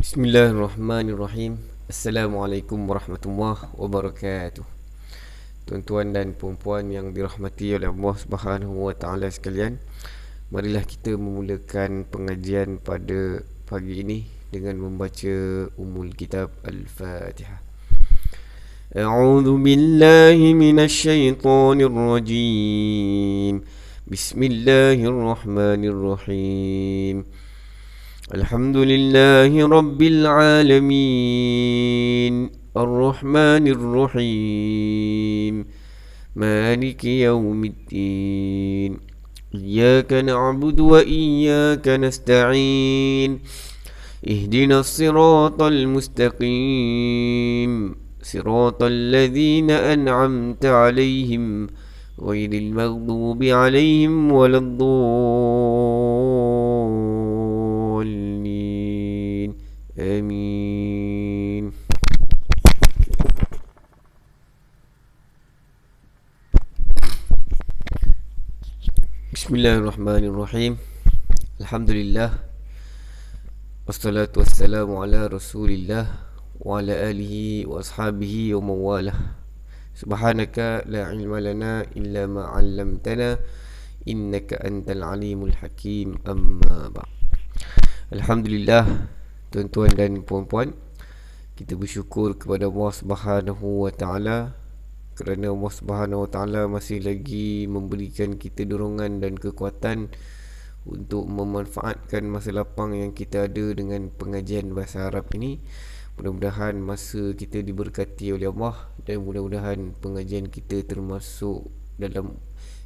Bismillahirrahmanirrahim. Assalamualaikum warahmatullahi wabarakatuh. Tuan-tuan dan puan-puan yang dirahmati oleh Allah Subhanahu wa taala sekalian, marilah kita memulakan pengajian pada pagi ini dengan membaca Ummul Kitab Al-Fatihah. A'udzu billahi minasy syaithanir rajim. Bismillahirrahmanirrahim. Alhamdulillahi Rabbil Alamin, Ar-Rahmanir Rahim, Maliki Yawmiddin. Iyyaka na'budu wa iyyaka nasta'in. Ihdinas siratal mustaqim, siratal ladzina an'amta 'alaihim ghairil maghdubi 'alaihim waladdallin. Amin. Bismillahirrahmanirrahim. Alhamdulillah, wassalatu wassalamu ala rasulillah wa ala alihi wa ashabihi wa mawalah. Subhanaka la ilma lana illa ma 'allamtana innaka antal alimul hakim. Amma ba'd. Alhamdulillah, tuan-tuan dan puan-puan, kita bersyukur kepada Allah Subhanahu wa taala kerana Allah Subhanahu wa taala masih lagi memberikan kita dorongan dan kekuatan untuk memanfaatkan masa lapang yang kita ada dengan pengajian bahasa Arab ini. Mudah-mudahan masa kita diberkati oleh Allah dan mudah-mudahan pengajian kita termasuk dalam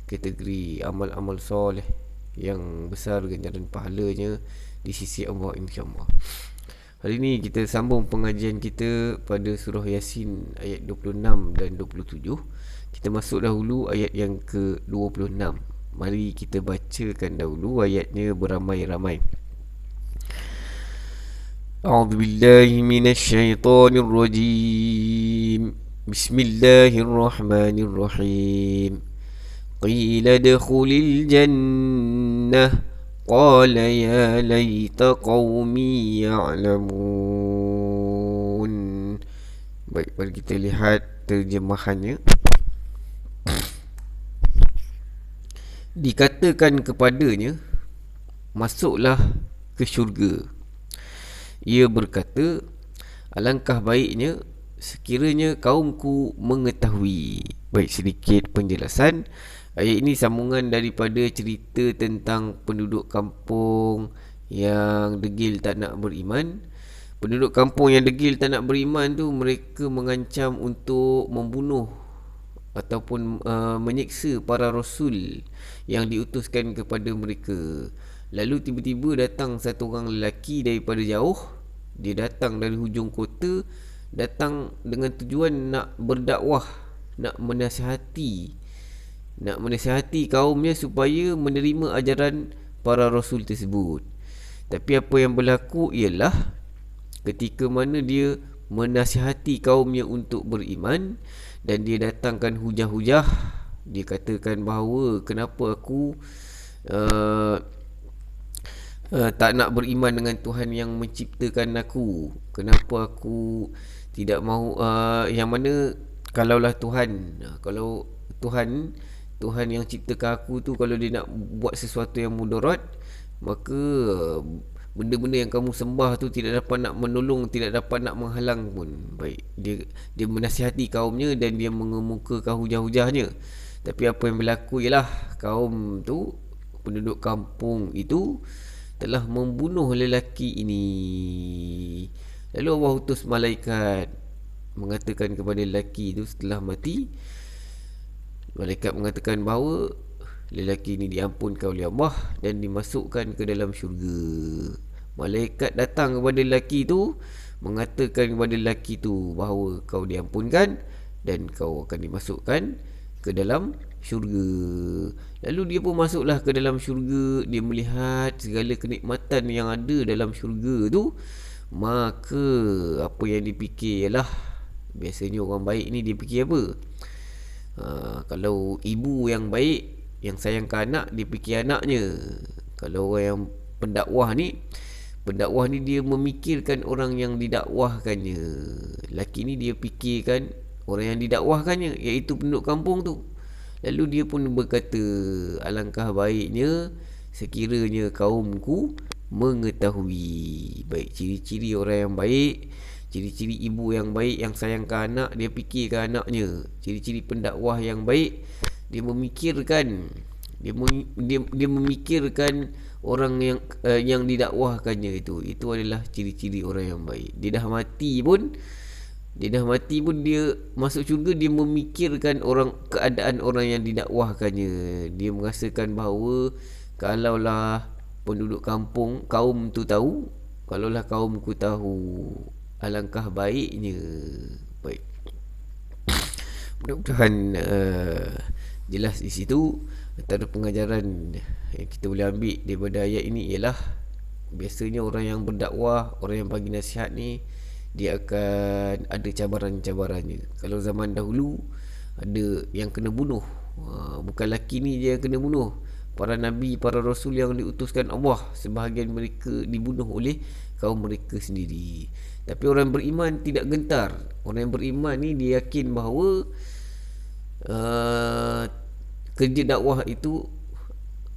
kategori amal-amal soleh yang besar ganjaran pahalanya di sisi Allah, insya-Allah. Hari ini kita sambung pengajian kita pada surah Yasin ayat 26 dan 27. Kita masuk dahulu ayat yang ke-26. Mari kita bacakan dahulu ayatnya beramai-ramai. A'udzu billahi minasy syaithanir rajim. Bismillahirrahmanirrahim. Qila adkhulil jannah قال يا ليت قومي يعلمون. Baik, mari kita lihat terjemahannya. Dikatakan kepadanya, masuklah ke syurga. Ia berkata, alangkah baiknya sekiranya kaumku mengetahui. Baik, sedikit penjelasan. Ayat ini sambungan daripada cerita tentang penduduk kampung yang degil tak nak beriman. Penduduk kampung yang degil tak nak beriman tu, mereka mengancam untuk membunuh ataupun menyiksa para rasul yang diutuskan kepada mereka. Lalu tiba-tiba datang satu orang lelaki daripada jauh. Dia datang dari hujung kota, datang dengan tujuan nak berdakwah, nak menasihati kaumnya supaya menerima ajaran para rasul tersebut. Tapi apa yang berlaku ialah ketika mana dia menasihati kaumnya untuk beriman dan dia datangkan hujah-hujah, dia katakan bahawa kenapa aku tak nak beriman dengan Tuhan yang menciptakan aku, kenapa aku tidak mahu yang mana kalaulah kalau Tuhan yang ciptakan aku tu, kalau dia nak buat sesuatu yang mudarat, maka benda-benda yang kamu sembah tu tidak dapat nak menolong, tidak dapat nak menghalang pun. Baik, dia menasihati kaumnya dan dia mengemukakan hujah-hujahnya. Tapi apa yang berlaku ialah kaum tu, penduduk kampung itu telah membunuh lelaki ini. Lalu Allah utus malaikat mengatakan kepada lelaki itu setelah mati. Malaikat mengatakan bahawa lelaki ini diampunkan oleh Allah dan dimasukkan ke dalam syurga. Malaikat datang kepada lelaki itu, mengatakan kepada lelaki itu bahawa kau diampunkan dan kau akan dimasukkan ke dalam syurga. Lalu dia pun masuklah ke dalam syurga. Dia melihat segala kenikmatan yang ada dalam syurga tu. Maka apa yang dipikir ialah, biasanya orang baik ni dia fikir apa? Kalau ibu yang baik, yang sayangkan anak, dia fikir anaknya. Kalau orang yang pendakwah ni, Pendakwah ni dia memikirkan orang yang didakwahkannya. Laki ni dia fikirkan orang yang didakwahkannya, iaitu penduduk kampung tu. Lalu dia pun berkata, alangkah baiknya sekiranya kaumku mengetahui. Baik, ciri-ciri orang yang baik, ciri-ciri ibu yang baik, yang sayangkan anak, dia fikirkan anaknya. Ciri-ciri pendakwah yang baik, dia memikirkan, dia memikirkan orang yang didakwahkannya itu. Itu adalah ciri-ciri orang yang baik. Dia dah mati pun dia masuk syurga, dia memikirkan keadaan orang yang didakwahkannya. Dia merasakan bahawa kalaulah penduduk kaum tu tahu, kalaulah kaumku tahu, alangkah baiknya. Baik, mudah-mudahan jelas di situ. Antara pengajaran yang kita boleh ambil daripada ayat ini ialah, biasanya orang yang berdakwah, orang yang bagi nasihat ni, dia akan ada cabaran-cabarannya. Kalau zaman dahulu ada yang kena bunuh, bukan laki ni dia yang kena bunuh. Para nabi, para rasul yang diutuskan Allah, sebahagian mereka dibunuh oleh kaum mereka sendiri. Tapi orang beriman tidak gentar. Orang yang beriman ni dia yakin bahawa kerja dakwah itu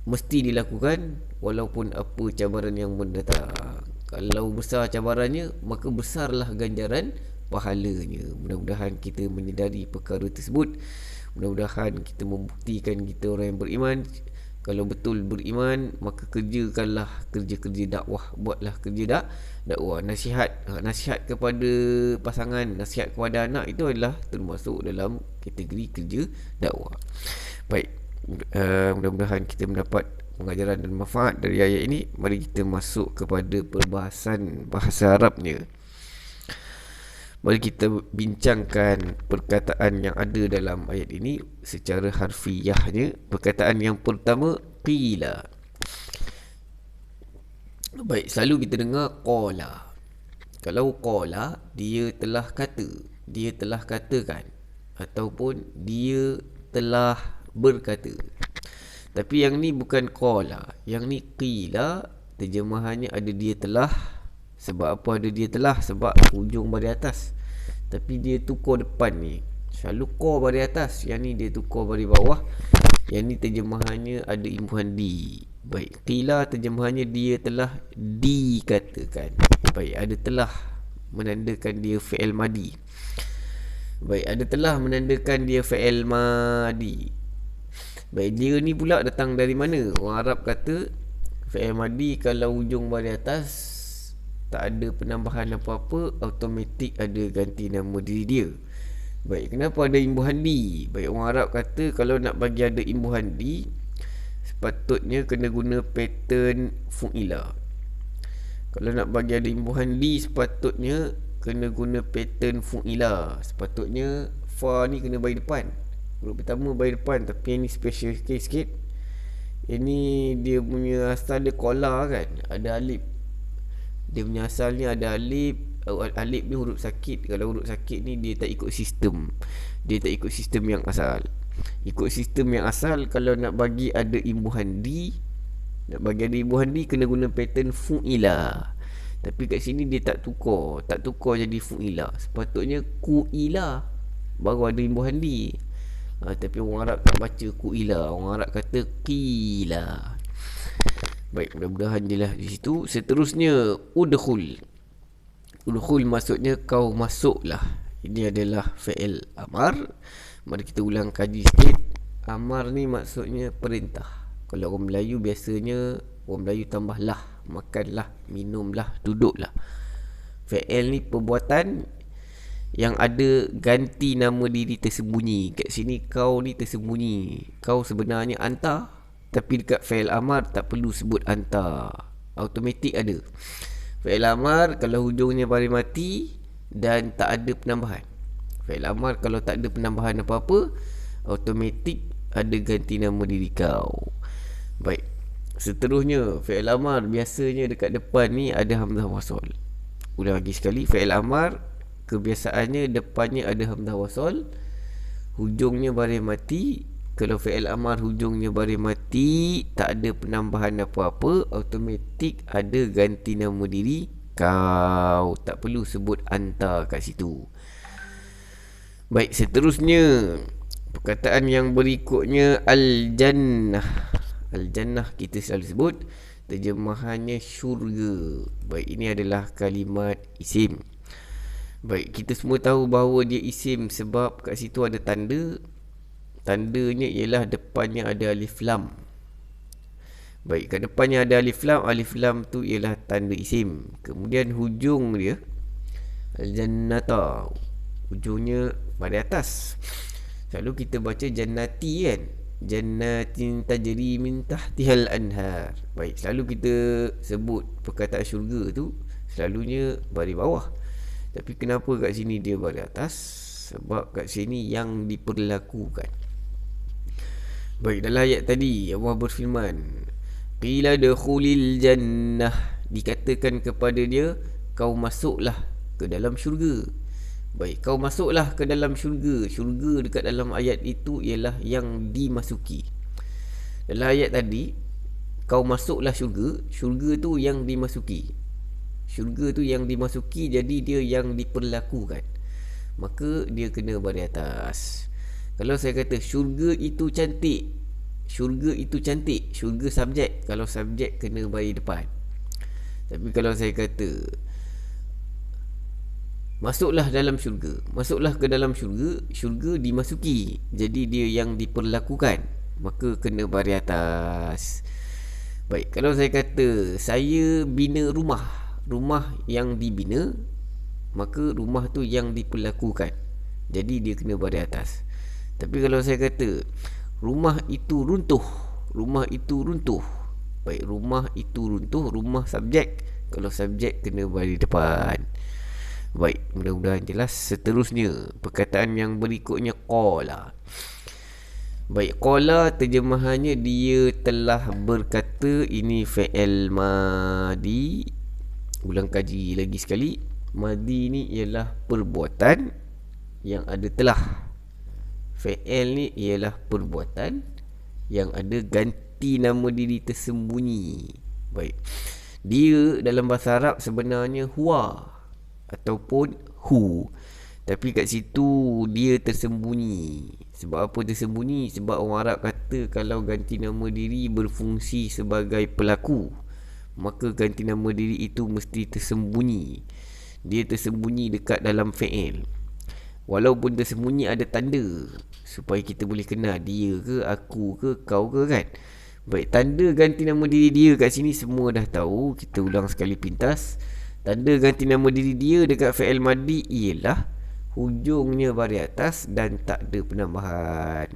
mesti dilakukan walaupun apa cabaran yang mendatang. Kalau besar cabarannya, maka besarlah ganjaran pahalanya. Mudah-mudahan kita menyedari perkara tersebut. Mudah-mudahan kita membuktikan kita orang yang beriman. Kalau betul beriman, maka kerjakanlah kerja-kerja dakwah. Buatlah kerja dakwah. Nasihat kepada pasangan, nasihat kepada anak, itu adalah termasuk dalam kategori kerja dakwah. Baik, mudah-mudahan kita mendapat pengajaran dan manfaat dari ayat ini. Mari kita masuk kepada perbahasan bahasa Arabnya. Mari kita bincangkan perkataan yang ada dalam ayat ini secara harfiahnya. Perkataan yang pertama, qila. Baik, selalu kita dengar qala. Kalau qala, dia telah kata, dia telah katakan, ataupun dia telah berkata. Tapi yang ni bukan qala, yang ni qila. Terjemahannya ada dia telah. Sebab apa ada dia telah? Sebab hujung bari atas, tapi dia tukar depan ni. Selalu qa bari atas, yang ni dia tukar bari bawah. Yang ni terjemahannya ada imbuhan di. Baik, qila terjemahannya dia telah dikatakan. Baik, ada telah menandakan dia fi'il madi. Baik, ada telah menandakan dia fi'il madi. Baik, dia ni pula datang dari mana? Orang Arab kata fi'il madi kalau hujung bari atas tak ada penambahan apa-apa, automatik ada ganti nama diri dia. Baik, kenapa ada imbuhan di? Baik, orang Arab kata kalau nak bagi ada imbuhan di, sepatutnya kena guna pattern fu'ila. Kalau nak bagi ada imbuhan di, sepatutnya kena guna pattern fu'ila. Sepatutnya fa ni kena bagi depan. Huruf pertama bagi depan, tapi yang ni special case sikit. Ini dia punya asal dia qala kan, ada alif. Dia punya asalnya ada alif. Alif ni huruf sakit. Kalau huruf sakit ni dia tak ikut sistem. Dia tak ikut sistem yang asal. Ikut sistem yang asal, kalau nak bagi ada imbuhan di, nak bagi ada imbuhan di, kena guna pattern fu'ila. Tapi kat sini dia tak tukar jadi fu'ila. Sepatutnya ku'ila, baru ada imbuhan di. Tapi orang Arab tak baca ku'ila. Orang Arab kata qila. Baik, mudah-mudahan jelas di situ. Seterusnya, udkhul. Udkhul maksudnya kau masuklah. Ini adalah fi'il amar. Mari kita ulang kaji sikit. Amar ni maksudnya perintah. Kalau orang Melayu biasanya, orang Melayu tambah lah, makanlah, minumlah, duduklah. Fi'il ni perbuatan yang ada ganti nama diri tersembunyi. Kat sini kau ni tersembunyi. Kau sebenarnya anta, tapi dekat fi'il amar tak perlu sebut anta, automatik ada. Fi'il amar kalau hujungnya bari mati dan tak ada penambahan. Fi'il amar kalau tak ada penambahan apa-apa, automatik ada ganti nama diri kau. Baik, seterusnya fi'il amar biasanya dekat depan ni ada hamzah wasal. Ulang lagi sekali, fi'il amar kebiasaannya depannya ada hamzah wasal, hujungnya bari mati, Kalau fi'il amar hujungnya baris mati, tak ada penambahan apa-apa, automatik ada ganti nama diri kau. Tak perlu sebut anta kat situ. Baik, seterusnya perkataan yang berikutnya al-jannah. Al-jannah kita selalu sebut, terjemahannya syurga. Baik, ini adalah kalimat isim. Baik, kita semua tahu bahawa dia isim sebab kat situ ada tanda. Tandanya ialah depannya ada alif lam. Baik, kat depannya ada alif lam. Alif lam tu ialah tanda isim. Kemudian hujung dia al-jannata, hujungnya pada atas. Selalu kita baca jannati kan, jannatin tajri min tahtihal anhar. Baik, selalu kita sebut perkataan syurga tu selalunya baris bawah. Tapi kenapa kat sini dia baris atas? Sebab kat sini yang diperlakukan. Baik, dalam ayat tadi Allah berfirman, qila dakhulil jannah, dikatakan kepada dia, kau masuklah ke dalam syurga. Baik, kau masuklah ke dalam syurga. Syurga dekat dalam ayat itu ialah yang dimasuki. Dalam ayat tadi, kau masuklah syurga. Syurga tu yang dimasuki. Syurga tu yang dimasuki, jadi dia yang diperlakukan. Maka dia kena baris atas. Kalau saya kata syurga itu cantik, syurga itu cantik, syurga subjek. Kalau subjek kena baris depan. Tapi kalau saya kata masuklah dalam syurga, masuklah ke dalam syurga, syurga dimasuki, jadi dia yang diperlakukan, maka kena baris atas. Baik, kalau saya kata saya bina rumah, rumah yang dibina, maka rumah tu yang diperlakukan, jadi dia kena baris atas. Tapi kalau saya kata rumah itu runtuh, rumah itu runtuh, baik, rumah itu runtuh, rumah subjek. Kalau subjek kena baris depan. Baik, mudah-mudahan jelas. Seterusnya perkataan yang berikutnya qala. Baik, qala terjemahannya dia telah berkata. Ini fi'il madi. Ulang kaji lagi sekali. Madi ni ialah perbuatan yang ada telah. Fi'il ni ialah perbuatan yang ada ganti nama diri tersembunyi. Baik, dia dalam bahasa Arab sebenarnya huwa ataupun hu, tapi kat situ dia tersembunyi. Sebab apa tersembunyi? Sebab orang Arab kata kalau ganti nama diri berfungsi sebagai pelaku, maka ganti nama diri itu mesti tersembunyi. Dia tersembunyi dekat dalam fi'il. Walaupun tersembunyi ada tanda supaya kita boleh kenal dia ke, aku ke, kau ke kan. Baik, tanda ganti nama diri dia kat sini semua dah tahu. Kita ulang sekali pintas. Tanda ganti nama diri dia dekat fi'il madi ialah hujungnya baris atas dan tak ada penambahan.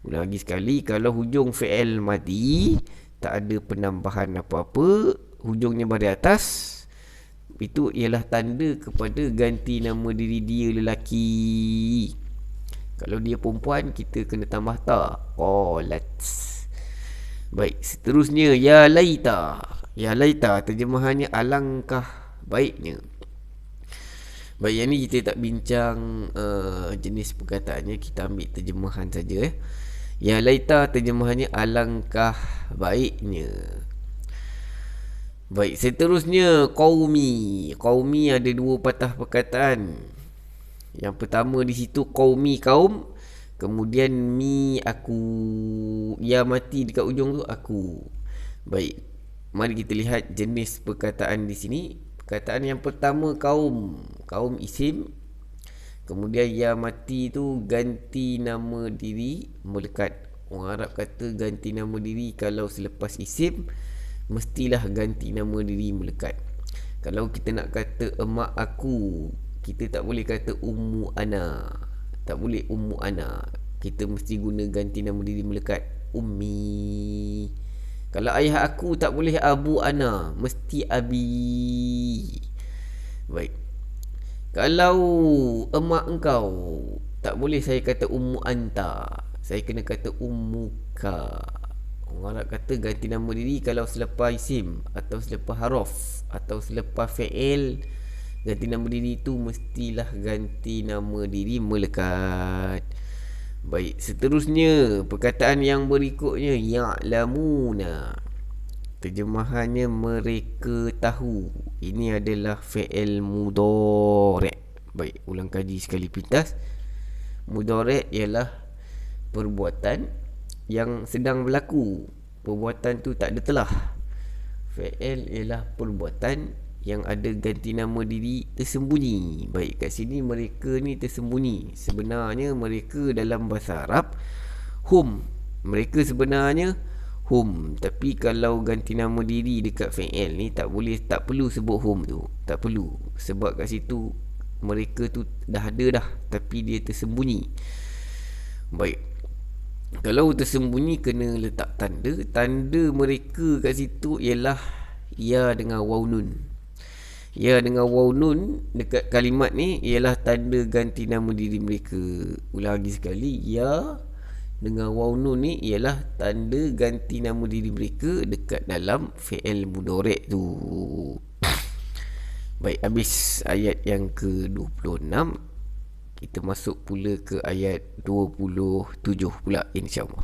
Ulang lagi sekali, kalau hujung fi'il madi tak ada penambahan apa-apa, hujungnya baris atas, itu ialah tanda kepada ganti nama diri dia lelaki. Kalau dia perempuan, kita kena tambah ta, qalat. Baik, seterusnya ya laita. Ya laita terjemahannya alangkah baiknya. Baik, yang ni kita tak bincang jenis perkataannya, kita ambil terjemahan saja. Ya laita terjemahannya alangkah baiknya. Baik, seterusnya qaumi. Qaumi ada dua patah perkataan. Yang pertama di situ qaumi kaum, kemudian mi aku, ya mati dekat ujung tu aku. Baik, mari kita lihat jenis perkataan di sini. Perkataan yang pertama kaum, kaum isim, kemudian ya mati tu ganti nama diri melekat. Orang Arab kata ganti nama diri kalau selepas isim mestilah ganti nama diri melekat. Kalau kita nak kata emak aku, kita tak boleh kata ummu ana. Tak boleh ummu ana. Kita mesti guna ganti nama diri melekat, ummi. Kalau ayah aku tak boleh abu ana, mesti abi. Baik. Kalau emak engkau, tak boleh saya kata ummu anta, saya kena kata ummuka. Orang Arab kata ganti nama diri kalau selepas isim atau selepas haraf atau selepas fi'il, ganti nama diri itu mestilah ganti nama diri melekat. Baik, seterusnya perkataan yang berikutnya, ya'lamuna. Terjemahannya mereka tahu. Ini adalah fi'il mudhari'. Baik, ulang kaji sekali pintas. Mudhari' ialah perbuatan yang sedang berlaku. Perbuatan tu tak ada telah. Fi'il ialah perbuatan yang ada ganti nama diri tersembunyi. Baik, kat sini mereka ni tersembunyi. Sebenarnya mereka dalam bahasa Arab hum. Mereka sebenarnya hum. Tapi kalau ganti nama diri dekat fi'il ni tak boleh, tak perlu sebut hum tu. Tak perlu. Sebab kat situ mereka tu dah ada dah, tapi dia tersembunyi. Baik, kalau tersembunyi kena letak tanda. Tanda mereka kat situ ialah ya dengan waw nun. Ya dengan waw nun dekat kalimat ni ialah tanda ganti nama diri mereka. Ulang lagi sekali, ya dengan waw nun ni ialah tanda ganti nama diri mereka dekat dalam fi'il mudhari' tu. Baik, habis ayat yang ke-26. Kita masuk pula ke ayat 27 pula, insya-Allah.